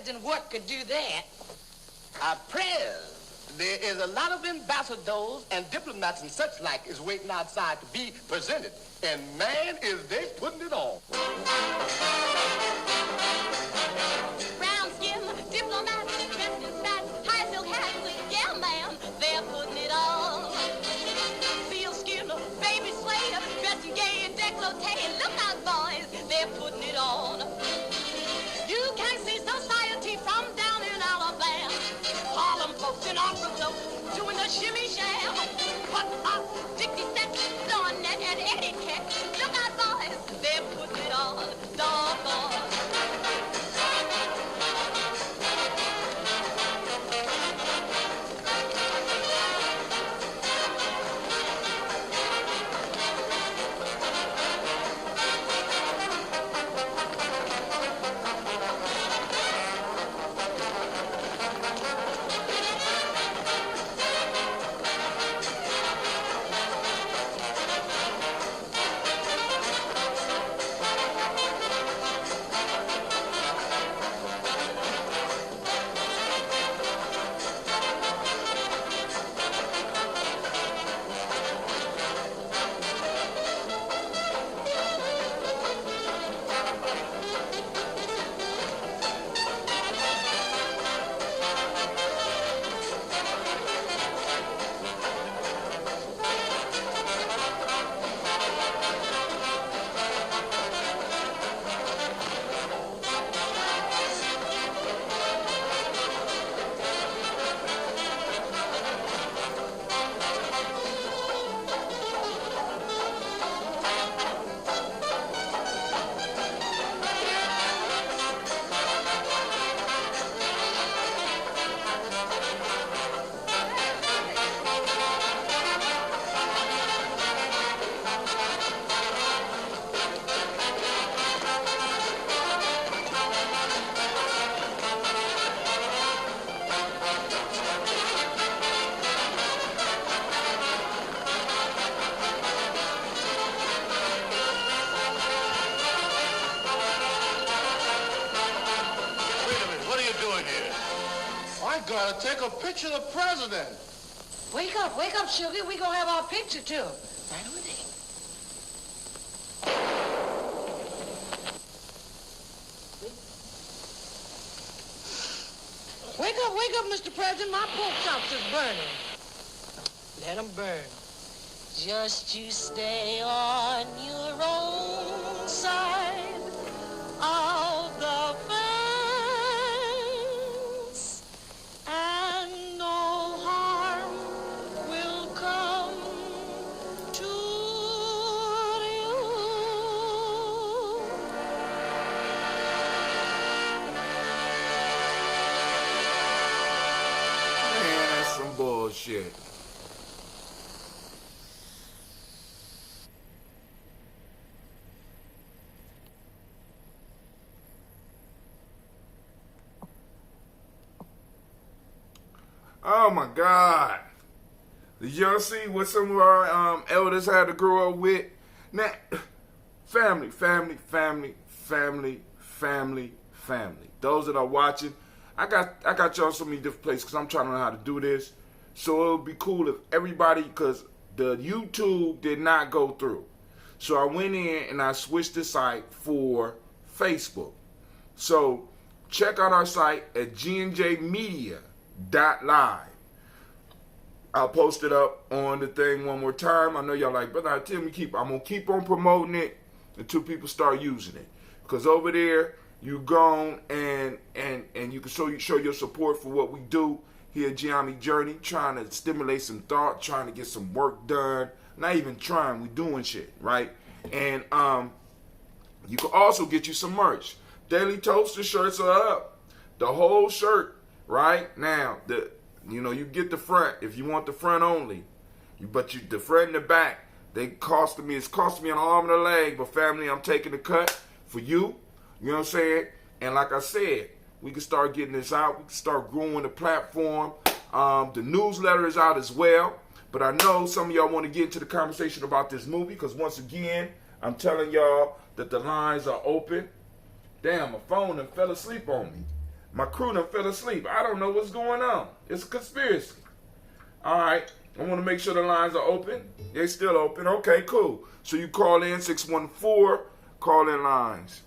President, what could do that? There is a lot of ambassadors and diplomats and such like is waiting outside to be presented. And man, is they putting it on. Brown skin, diplomats, dressed in spats, high silk hats, yeah, ma'am, they're putting it on. Seal skin, baby suede, dressed in gay and décolleté, look out, boys, they're putting it on. You can't see society from down in Alabama. Harlem folks in opera clothes, doing the shimmy sham. What up, Dixie steps, doing that and etiquette. Look out, boys, they're putting it on. Doggone. I gotta take a picture of the president. Wake up, sugar. We gonna have our picture, too. Right over there. Wake up, Mr. President. My pork chops is burning. Let them burn. Just you stay on your own side of the fence, and no harm will come to you. Man, that's some bullshit. Oh my God. Did y'all see what some of our elders had to grow up with? Now, family. Those that are watching, I got y'all so many different places because I'm trying to know how to do this. So it would be cool if everybody, because the YouTube did not go through. So I went in and I switched the site for Facebook. So check out our site at Gye-Nyame Live. I'll post it up on the thing one more time. I know y'all like, brother, tell me I'm gonna keep on promoting it until people start using it. Because over there, you gone and you can show your support for what we do here at Gye-Nyame Journey, trying to stimulate some thought, trying to get some work done. Not even trying, we doing shit, right? And you can also get you some merch. Daily Toaster shirts are up. The whole shirt. Right now, you get the front if you want the front only, but the front and the back, it's costing me an arm and a leg. But family, I'm taking the cut for you. You know what I'm saying? And like I said, we can start getting this out. We can start growing the platform. The newsletter is out as well. But I know some of y'all want to get into the conversation about this movie because once again, I'm telling y'all that the lines are open. Damn, my phone done fell asleep on me. My crew done fell asleep. I don't know what's going on. It's a conspiracy. All right. I want to make sure the lines are open. They still open. Okay, cool. So you call in 614 call-in lines.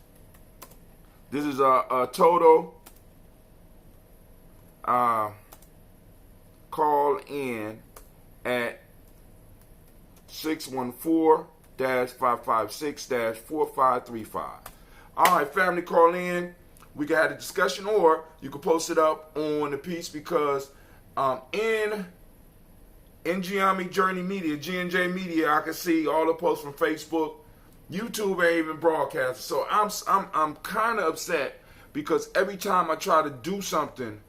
This is a total call in at 614-556-4535. All right, family, call in. We can have a discussion, or you can post it up on the piece, because in Gye-Nyame Journey Media, G&J Media, I can see all the posts from Facebook. YouTube ain't even broadcast. So I'm kind of upset, because every time I try to do something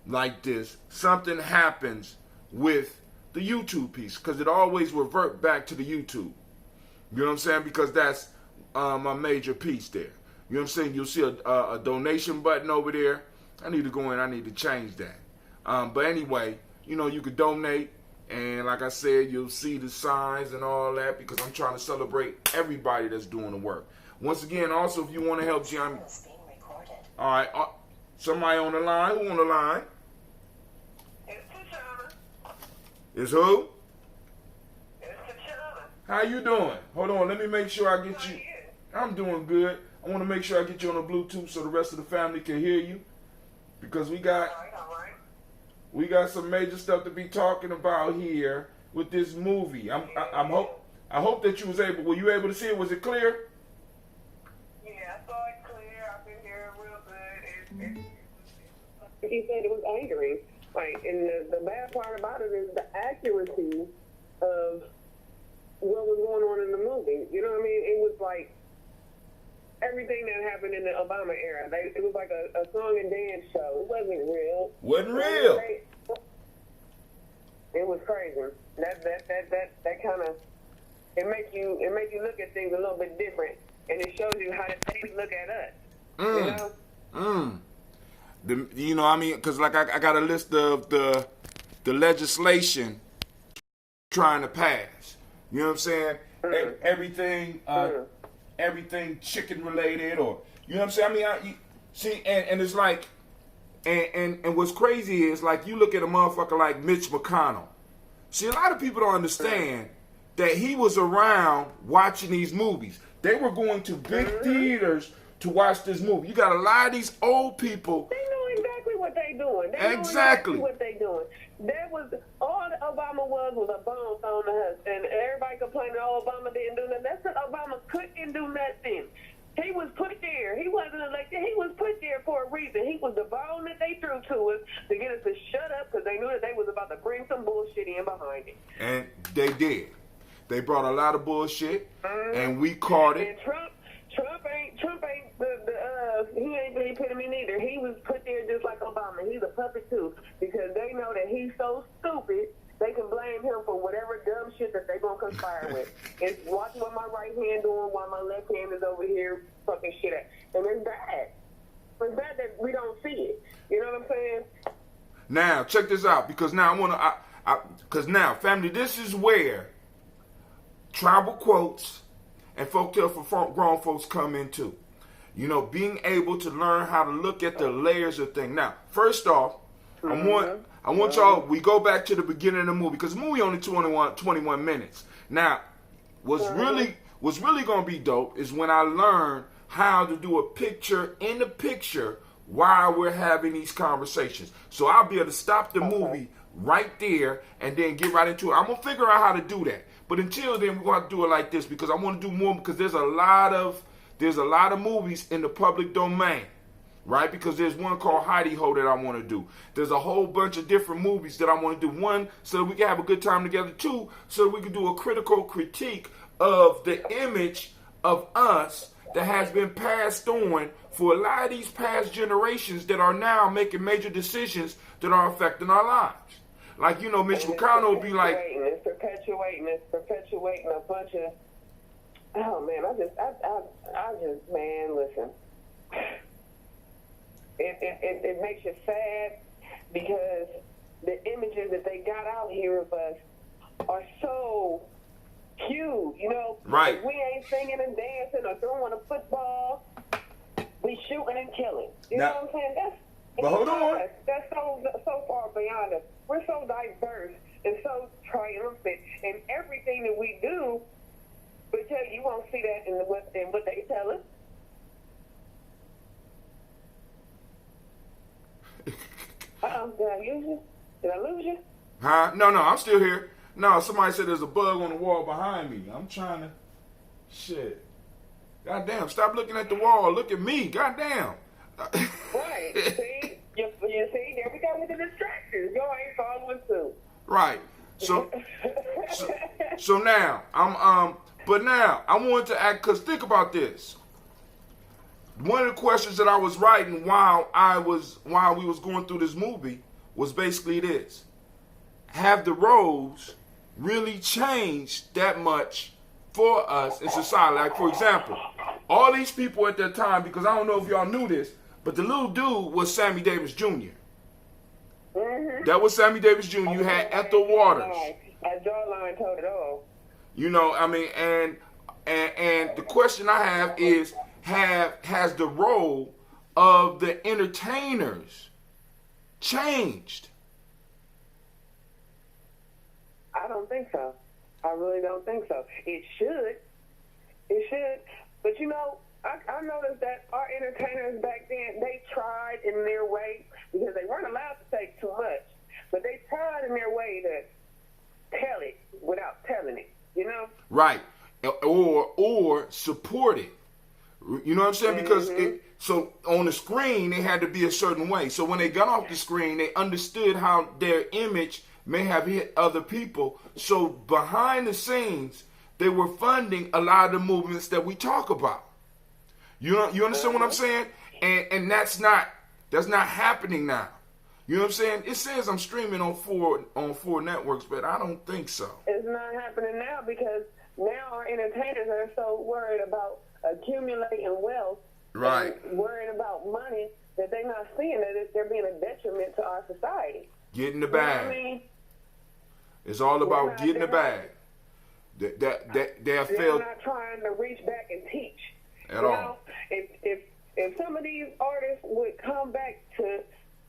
like this, something happens with the YouTube piece, because it always revert back to the YouTube. You know what I'm saying? Because that's my major piece there. You know what I'm saying? You'll see a donation button over there. I need to go in. I need to change that. But anyway, you know, you could donate. And like I said, you'll see the signs and all that, because I'm trying to celebrate everybody that's doing the work. Once again, also, if you want to help Gye-Nyame. All right. Somebody on the line. Who on the line? It's who? How you doing? Hold on, let me make sure I get you. I'm doing good. I want to make sure I get you on the Bluetooth so the rest of the family can hear you, because we got some major stuff to be talking about here with this movie. I hope that you was able. Were you able to see it? Was it clear? Yeah, I saw it clear. I've been hearing real good. He said it was angry. Like, and the bad part about it is the accuracy of what was going on in the movie. You know what I mean? It was like everything that happened in the Obama era. It was like a song and dance show. It wasn't real. Wasn't real. It was crazy. That kind of it makes you look at things a little bit different, and it shows you how they look at us. You know. You know, I mean, because like I got a list of the legislation trying to pass. You know what I'm saying? Everything, everything chicken related, or you know what I'm saying? I mean, see, and it's like, and what's crazy is, like, you look at a motherfucker like Mitch McConnell. See, a lot of people don't understand that he was around watching these movies. They were going to big theaters to watch this movie. You got a lot of these old people. They know exactly what they doing. They know exactly what they doing. That was all that Obama was a bomb thrown to us, and everybody complaining, "Oh, Obama didn't do nothing." That's because Obama couldn't do nothing. He was put there. He wasn't elected. He was put there for a reason. He was the bomb that they threw to us to get us to shut up, because they knew that they was about to bring some bullshit in behind it. And they did. They brought a lot of bullshit, and we caught it. And Trump ain't he ain't the epitome neither. He was put there just like Obama. He's a puppet too, because they know that he's so stupid they can blame him for whatever dumb shit that they gonna conspire with. It's watch what my right hand doing while my left hand is over here fucking shit at. And it's bad. It's bad that we don't see it. You know what I'm saying? Now check this out, because now because now, family, this is where tribal quotes and folktale for grown folks come into. You know, being able to learn how to look at the layers of things. Now, first off, I want y'all, we go back to the beginning of the movie, because the movie only 21 minutes. Now, what's really going to be dope is when I learn how to do a picture in the picture while we're having these conversations. So I'll be able to stop the movie right there and then get right into it. I'm going to figure out how to do that. But until then, we're going to do it like this, because I want to do more, because there's a lot of movies in the public domain, right? Because there's one called Heidi Ho that I want to do. There's a whole bunch of different movies that I want to do. One, so that we can have a good time together. Two, so that we can do a critical critique of the image of us that has been passed on for a lot of these past generations that are now making major decisions that are affecting our lives. Like, you know, Mitch McConnell will be like... It's perpetuating a bunch of... Oh, man, I just, man, listen. It makes you sad, because the images that they got out here of us are so huge, you know? Right. If we ain't singing and dancing or throwing a football, we shooting and killing. You know what I'm saying? But hold on. That's so far beyond us. We're so diverse and so triumphant in everything that we do. But you won't see that in what they tell us. Did I lose you? Did I lose you? Huh? No, I'm still here. No, somebody said there's a bug on the wall behind me. I'm trying to... Shit. Goddamn, stop looking at the wall. Look at me. Goddamn. Right. See? You see? There we go with the distractions. Yo ain't following suit. Right. So now, but now, I wanted to act, because think about this. One of the questions that I was writing while we was going through this movie was basically this. Have the roles really changed that much for us in society? Like, for example, all these people at that time, because I don't know if y'all knew this, but the little dude was Sammy Davis Jr. Mm-hmm. That was Sammy Davis Jr. You had Ethel Waters. That jawline told it all. You know, I mean, and the question I have is, has the role of the entertainers changed? I don't think so. I really don't think so. It should. But I noticed that our entertainers back then, they tried in their way, because they weren't allowed to take too much, but they tried in their way to tell it without telling it, Right. Or support it. You know what I'm saying? Because so on the screen, they had to be a certain way. So when they got off the screen, they understood how their image may have hit other people. So behind the scenes, they were funding a lot of the movements that we talk about. You understand what I'm saying? And that's not happening now. You know what I'm saying? It says I'm streaming on four networks, but I don't think so. It's not happening now, because now our entertainers are so worried about accumulating wealth, right, and worried about money, that they're not seeing that they're being a detriment to our society. Getting the bag. You know what I mean? It's all about getting the bag. They're not trying to reach back and teach. At all. If some of these artists would come back to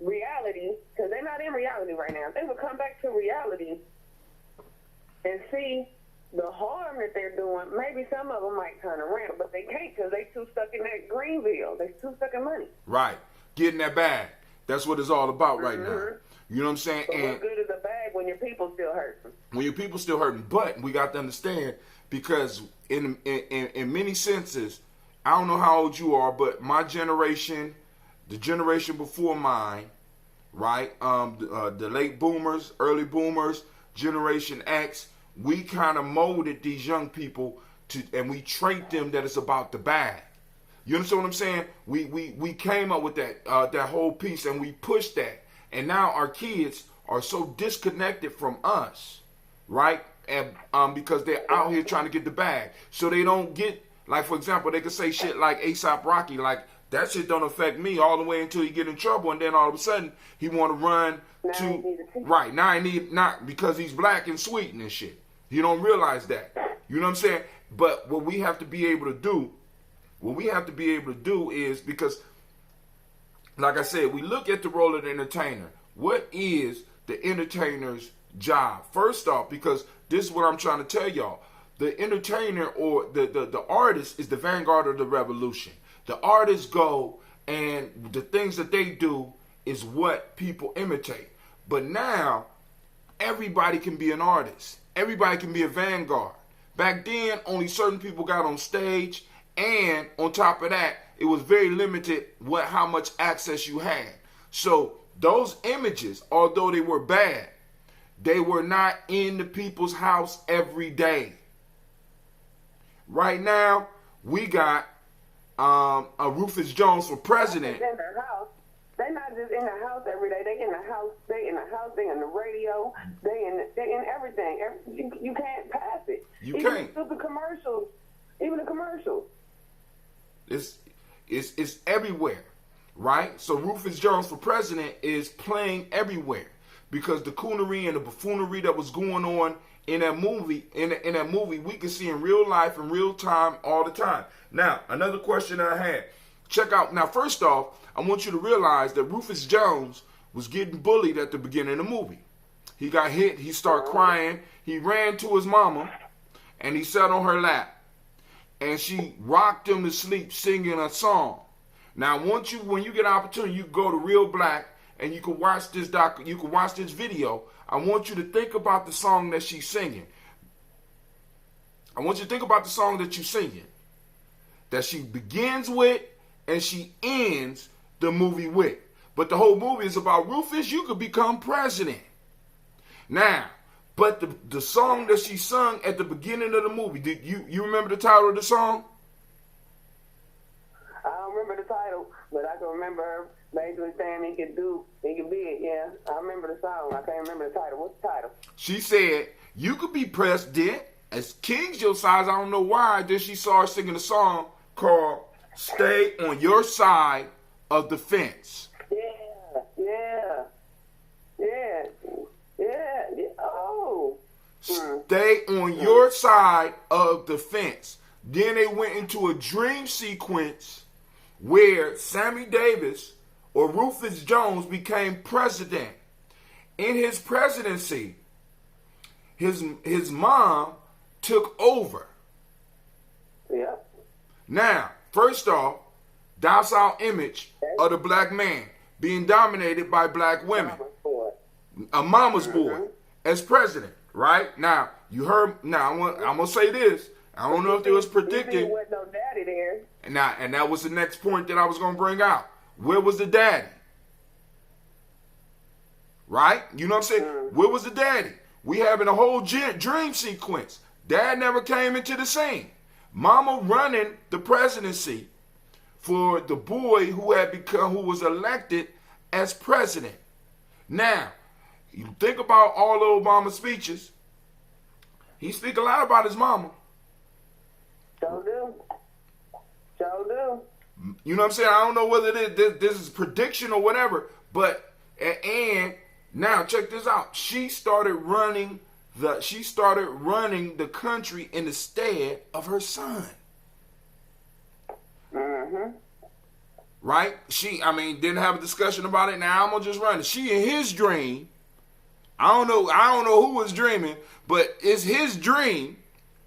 reality, because they're not in reality right now, if they would come back to reality and see the harm that they're doing, maybe some of them might turn around, but they can't, because they too stuck in that Greenville. They too stuck in money. Right. Getting that bag. That's what it's all about right now. You know what I'm saying? But what good is a bag when your people still hurting? When your people still hurting. But we got to understand, because in many senses, I don't know how old you are, but my generation, the generation before mine, right? The late boomers, early boomers, Generation X, we kind of molded these young people and we trait them that it's about the bag. You understand what I'm saying? We came up with that whole piece, and we pushed that. And now our kids are so disconnected from us, right? And because they're out here trying to get the bag. So they don't get, like, for example, they could say shit like A$AP Rocky, like, that shit don't affect me all the way until he get in trouble, and then all of a sudden he want to run right now. Not because he's black and sweet and shit. You don't realize that. You know what I'm saying? But what we have to be able to do, is, because, like I said, we look at the role of the entertainer. What is the entertainer's job? First off, because this is what I'm trying to tell y'all. The entertainer, or the artist, is the vanguard of the revolution. The artists go, and the things that they do is what people imitate. But now, everybody can be an artist. Everybody can be a vanguard. Back then, only certain people got on stage, and on top of that, it was very limited how much access you had. So those images, although they were bad, they were not in the people's house every day. Right now, we got a Rufus Jones for president. In their house. They're not just in the house every day. They in the house. They in the house. They in the radio. They in everything. You can't pass it. You even can't. The commercials. Even the commercials. It's everywhere, right? So Rufus Jones for president is playing everywhere, because the coonery and the buffoonery that was going on in that movie, that movie, we can see in real life, in real time, all the time. Now, another question I had. check out. Now, first off, I want you to realize that Rufus Jones was getting bullied at the beginning of the movie. He got hit. He started crying. He ran to his mama, and he sat on her lap. And she rocked him to sleep singing a song. Now, when you get an opportunity, you go to Real Black, and you can watch this video. I want you to think about the song that she's singing. I want you to think about the song that you're singing, that she begins with and she ends the movie with. But the whole movie is about Rufus, you could become president. Now, but the song that she sung at the beginning of the movie, did you remember the title of the song? I don't remember the title, but I can remember her basically saying he could be it, yeah. I remember the song. I can't remember the title. What's the title? She said, you could be president. As kings your size, I don't know why. Then she saw her singing a song called Stay on Your Side of the Fence. Yeah. Oh. Stay on your side of the fence. Then they went into a dream sequence where Sammy Davis or Rufus Jones became president. In his presidency, his mom took over. Yeah. Now, first off, docile image of the black man being dominated by black women. A mama's boy as president, right? Now, you heard, now I'm going to say this. I don't know if it was predicted. There wasn't no daddy there. And that was the next point that I was going to bring out. Where was the daddy? Right? You know what I'm saying? Where was the daddy? We having a whole dream sequence. Dad never came into the scene. Mama running the presidency for the boy who was elected as president. Now, you think about all of Obama's speeches. He speak a lot about his mama. So do. You know what I'm saying? I don't know whether this is prediction or whatever, but and now check this out. She started running the country in the stead of her son. Right? Didn't have a discussion about it. Now I'm gonna just run it. She in his dream. I don't know who was dreaming, but it's his dream,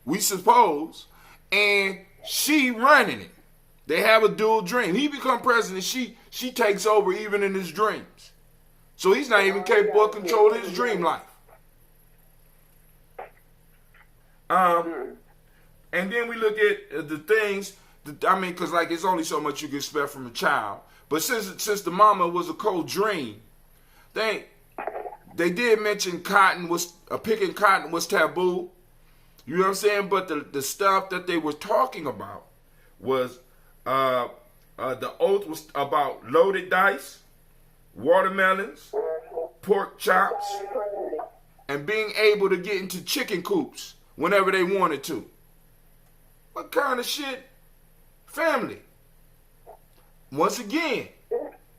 we suppose, and she running it. They have a dual dream. He become president. She takes over even in his dreams. So he's not even capable of controlling his dream life. And then we look at the things. Because it's only so much you can expect from a child. But since the mama was a cold dream, they did mention picking cotton was taboo. You know what I'm saying? But the stuff that they were talking about was the oath was about loaded dice, watermelons, pork chops, and being able to get into chicken coops whenever they wanted to. What kind of shit? Family. Once again,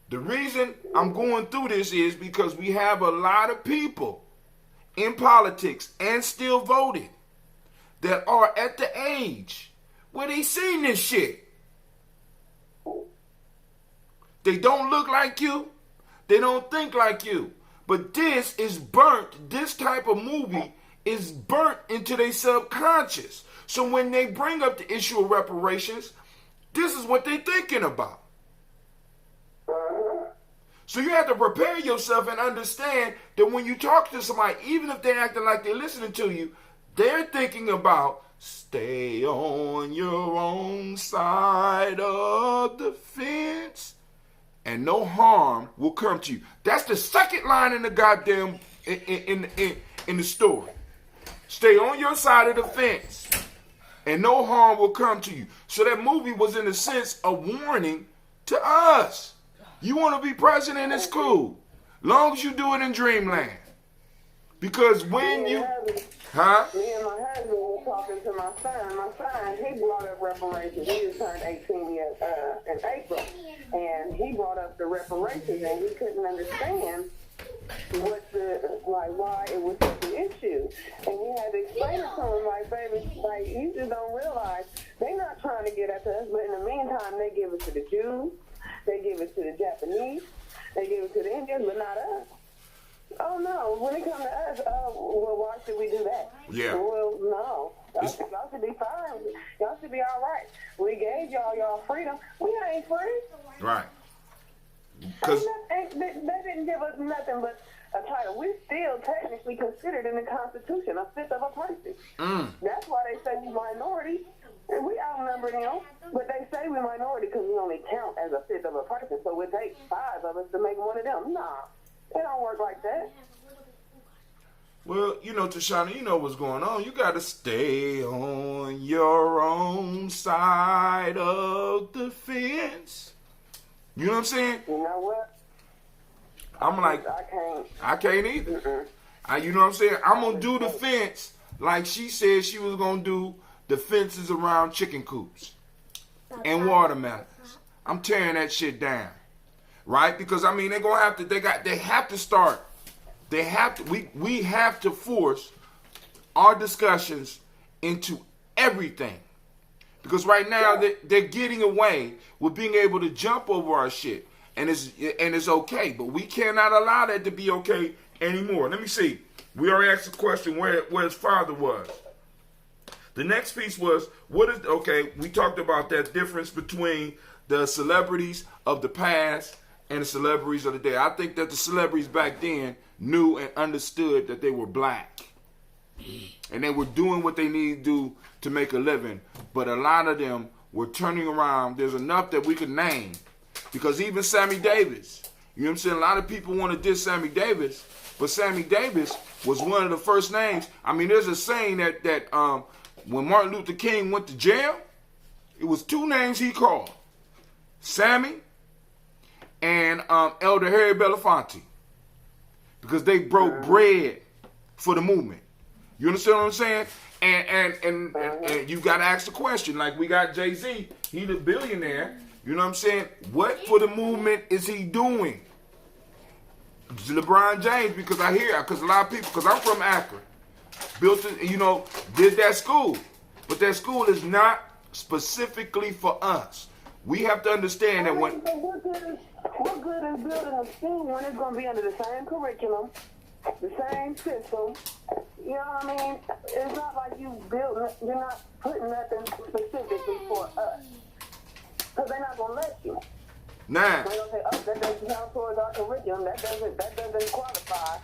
the reason I'm going through this is because we have a lot of people in politics and still voting that are at the age where they seen this shit. They don't look like you. They don't think like you. But this is burnt. This type of movie is burnt into their subconscious. So when they bring up the issue of reparations, this is what they're thinking about. So you have to prepare yourself and understand that when you talk to somebody, even if they're acting like they're listening to you, they're thinking about stay on your own side of the fence and no harm will come to you. That's the second line in the goddamn in the story. Stay on your side of the fence and no harm will come to you. So that movie was in a sense a warning to us. You want to be president, it's cool. Long as you do it in dreamland. Because when you... Me and my husband were talking to my son. My son, he brought up reparations. He just turned 18 in April. And he brought up the reparations and he couldn't understand why it was such an issue. And we had to explain it to them, like, baby, like, you just don't realize they're not trying to get at us, but in the meantime, they give it to the Jews, they give it to the Japanese, they give it to the Indians, but not us. Oh, no, when it comes to us, well, why should we do that? Yeah. Well, no. Y'all should be fine. Y'all should be all right. We gave y'all freedom. We ain't free. Right. They didn't give us nothing but a title. We're still technically considered in the Constitution a fifth of a person. That's why they say we minority. And we outnumber them. But they say we minority because we only count as a fifth of a person. So it takes 5 of us to make one of them. Nah, it don't work like that. Well, you know, Tashana, you know what's going on. You got to stay on your own side of the fence. You know what I'm saying? You know what? I'm like, I can't either. You know what I'm saying? I'm going to do the fence like she said she was going to do the fences around chicken coops and watermelons. I'm tearing that shit down. Right? Because, I mean, they're going to have to, they have to start. They have to, we have to force our discussions into everything. Because right now they're getting away with being able to jump over our shit. And it's okay. But we cannot allow that to be okay anymore. Let me see. We already asked the question where his father was. The next piece was, we talked about that difference between the celebrities of the past and the celebrities of the day. I think that the celebrities back then knew and understood that they were black. And they were doing what they needed to do to make a living. But a lot of them were turning around. There's enough that we could name. Because even Sammy Davis, you know what I'm saying? A lot of people want to diss Sammy Davis. But Sammy Davis was one of the first names. I mean, there's a saying that when Martin Luther King went to jail, it was 2 names he called. Sammy and Elder Harry Belafonte. Because they broke bread for the movement. You understand what I'm saying? And you got to ask the question. Like we got Jay-Z. He's a billionaire. You know what I'm saying? What for the movement is he doing? LeBron James, because a lot of people, because I'm from Akron. Built it, did that school. But that school is not specifically for us. We have to understand that when... What good is building a school when it's going to be under the same curriculum, the same system? You know what I mean? It's not like you're not putting nothing specifically for us. Because they're not going to let you. Nah. They're going to say, that doesn't count towards our curriculum. That doesn't qualify.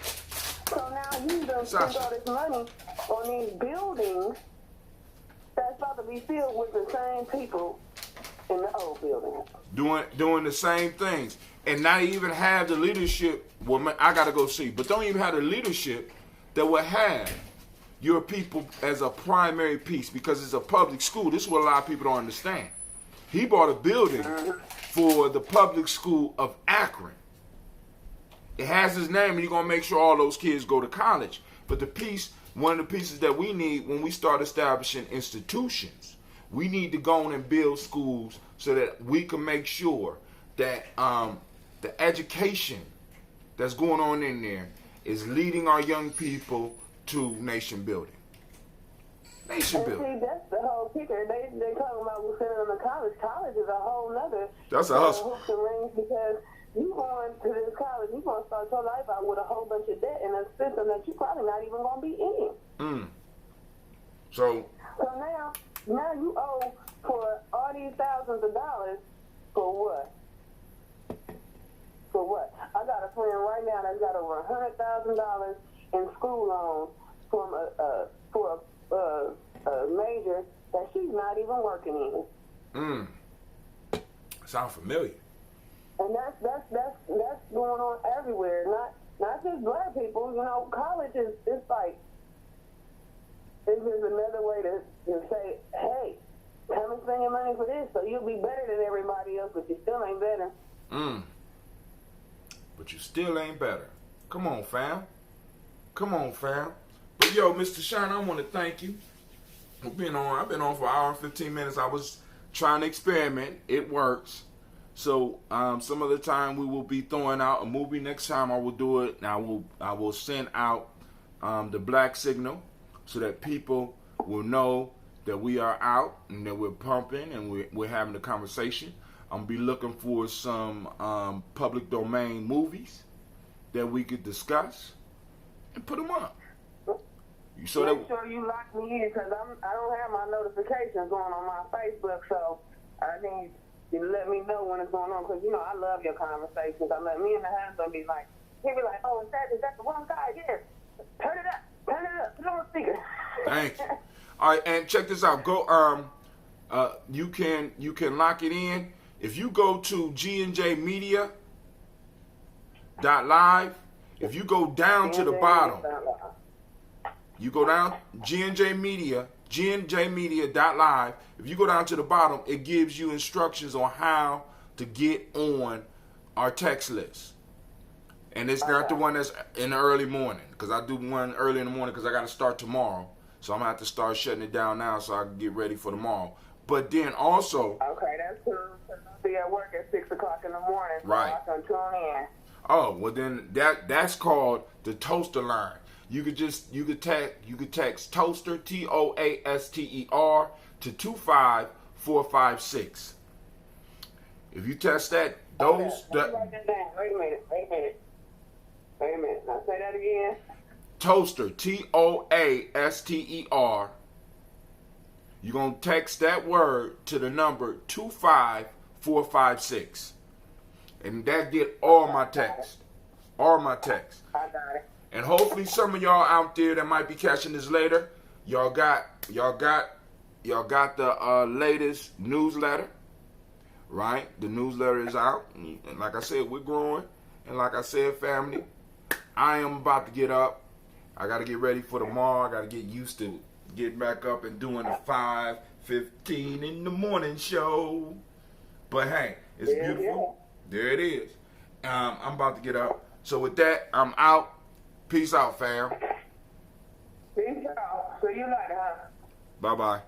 So now you done spend all this money on these buildings that's about to be filled with the same people in the old building. Doing the same things. And not even have the leadership, well, I got to go see, but don't even have the leadership that will have your people as a primary piece because it's a public school. This is what a lot of people don't understand. He bought a building for the public school of Akron. It has his name, and he's going to make sure all those kids go to college. But one of the pieces that we need when we start establishing institutions, we need to go on and build schools so that we can make sure that the education that's going on in there is leading our young people to nation building. Nation building. See, that's the whole kicker. They talking about we sending them to college. College is a whole nother. That's a hustle. Hooks and rings because you going to this college, you going to start your life out with a whole bunch of debt in a system that you probably not even going to be in. So now you owe for all these thousands of dollars for what? For what? I got a friend right now that's got over $100,000 in school loans from a major that she's not even working in. Sound familiar. And that's going on everywhere. Not just black people. College is like it's just another way to say, hey, come and spend your money for this, so you'll be better than everybody else, but you still ain't better. But you still ain't better. Come on, fam. But yo, Mr. Shine, I want to thank you for being on. I've been on for an hour and 15 minutes. I was trying to experiment. It works. So some other time we will be throwing out a movie. Next time I will do it. And I will send out the black signal so that people will know that we are out and that we're pumping and we're having a conversation. I'm be looking for some public domain movies that we could discuss and put them up. Make sure you lock me in because I don't have my notifications going on my Facebook, so I need you to let me know when it's going on because, you know, I love your conversations. I let me and the husband be like, he'll be like, oh, is that the one guy? Yes. Turn it up, put it on speaker. Thanks. All right, and check this out. Go, you can lock it in. If you go to Gye-Nyame Media .live, if you go down to the bottom, you go down Gye-Nyame Media, Gye-Nyame Media .live. If you go down to the bottom, it gives you instructions on how to get on our text list. And it's not the one that's in the early morning, because I do one early in the morning because I got to start tomorrow. So I'm going to have to start shutting it down now so I can get ready for tomorrow. But then also... Okay, that's cool. I'll be at work at 6 o'clock in the morning. So right. I can tune in. Oh, well then that's called the toaster line. You could text toaster TOASTER to 25456. If you text that, those write that down. Wait a minute. Now say that again. Toaster TOASTER. You're gonna text that word to the number 25456. And that get all my text. All my text. I got it. And hopefully some of y'all out there that might be catching this later, y'all got the latest newsletter, right? The newsletter is out. And like I said, we're growing. And like I said, family, I am about to get up. I got to get ready for tomorrow. I got to get used to getting back up and doing the 5:15 in the morning show. But hey, it's beautiful. Yeah. There it is. I'm about to get up. So with that, I'm out. Peace out, fam. Peace out. See you later, huh? Bye-bye.